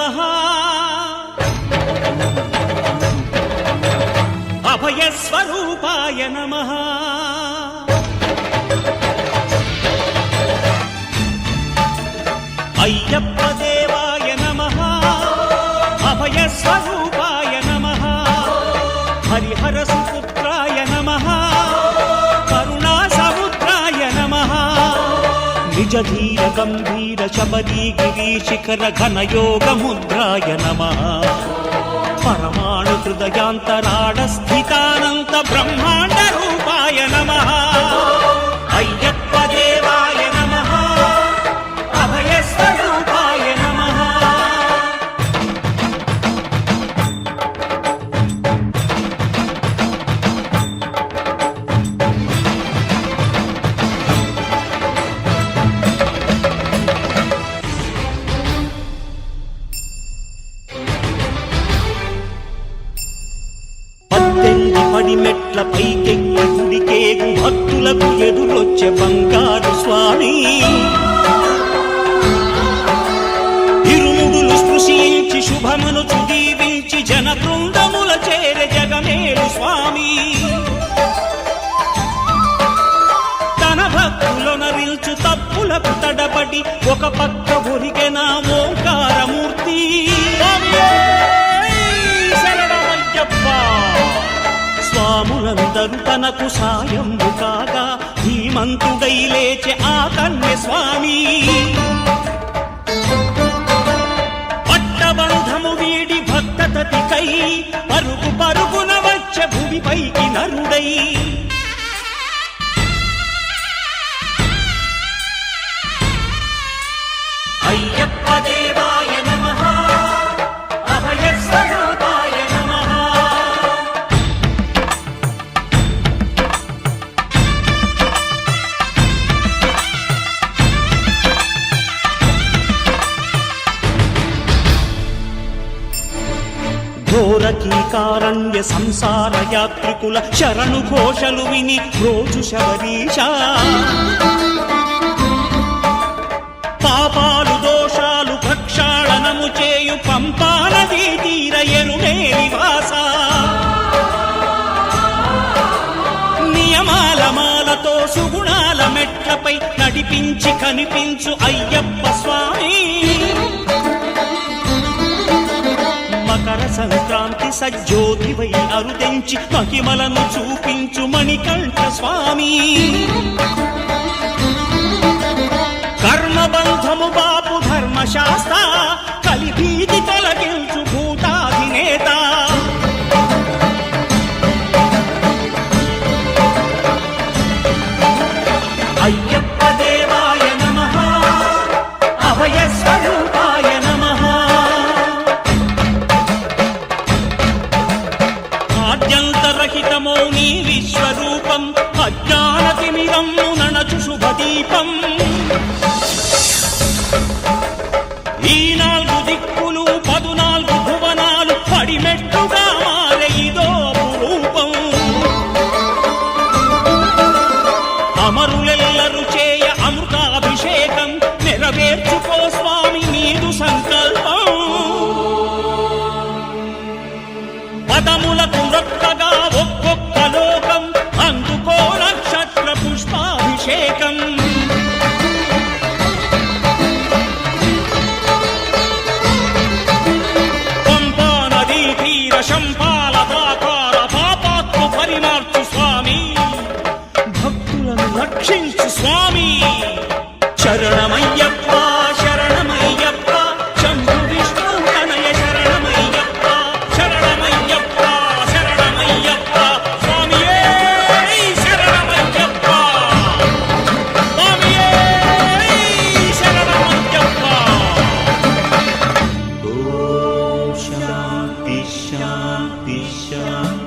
నమః అభయస్వరూపాయ నమః అయ్యప్ప దేవాయ నమః అభయస్వరూపాయ నమః హరిహర సుపుత్రాయ నమః కరుణా సముద్రాయ నమః నిజ ధీర గంభీర శబరీ గిరీశిఖర ఘనయోగ ముద్రాయ నమః పరమాణు హృదయాంతరాళ స్థితానంత బ్రహ్మాండ రూపాయ నమః అయ్యప్ప దేవాయ నమః అభయస్వరూపాయ నమః పడిమెట్ల పైకెక్కి గుడికేగు భక్తులకు ఎదురొచ్చే బంగారు స్వామి ఇరుముడులు స్పృశించి శుభమును చుదీవించి జన బృందముల చేరే జగమేలు స్వామి తన భక్తులొనరిల్చు తప్పులకు తడబడి ఒక పక్క ఒరిగెన ఓంకారమూర్తి స్వాములందరూ తనకు సాయము కాగా ధీమంతుడై లేచే ఆ కన్య స్వామి పట్టబంధము వీడి భక్తతతికై పరుగు పరుగున వచ్చే భూమిపైకి నరుడై అయ్యప్ప దేవాయ నమః అభయస్వరూపాయ నమః ఘోరకీకారణ్య సంసార యాత్రికుల శరణు ఘోషలు విని రోజు శబరీష పాపాలు దోషాలు ప్రక్షాళనము చేయు పంపానదీ తీరయనునే నివాస నియమాల మాలతో సుగుణాల మెట్లపై నడిపించి కనిపించు అయ్యప్ప స్వామి మకర సంక్రాంతి సజ్జోతివై అరుదెంచి మహిమలను చూపించు మణికంఠ స్వామి కర్మబంధము బాపు ధర్మశాస్త్ర కలిభీతి తొలగించు భూతాధినేత అయ్యప్ప దేవాయ నమః అభయస్వరూపాయ నమః ఆద్యంతరహితమో నీ విశ్వరూపం అజ్ఞానతిమిరము నణచు శుభదీపం ఈ 4 దిక్కులు 14 భువనాలు పడిమెట్టుగా మారే ఇదో రూపం అమరులెల్లరు చేయ అమృతాభిషేకం నెరవేర్చుకో స్వామి నీదు సంకల్పం పదములకు రొక్కగా ఒక్కొక్క లోకం అందుకో నక్షత్ర పుష్పాభిషేకం శంపాలదాకార పాపాత్మ పరిమార్చు స్వామి భక్తులను రక్షించు స్వామి శరణమయ్యప్ప శరణమయ్యప్ప శంభు విష్ణు తనయ శరణమయ్యప్ప శరణమయ్యప్ప శరణమయ్యప్ప స్వామియే శరణమయ్యప్ప స్వామియే శరణమయ్యప్ప ఓం శాంతి శాంతి శాంతి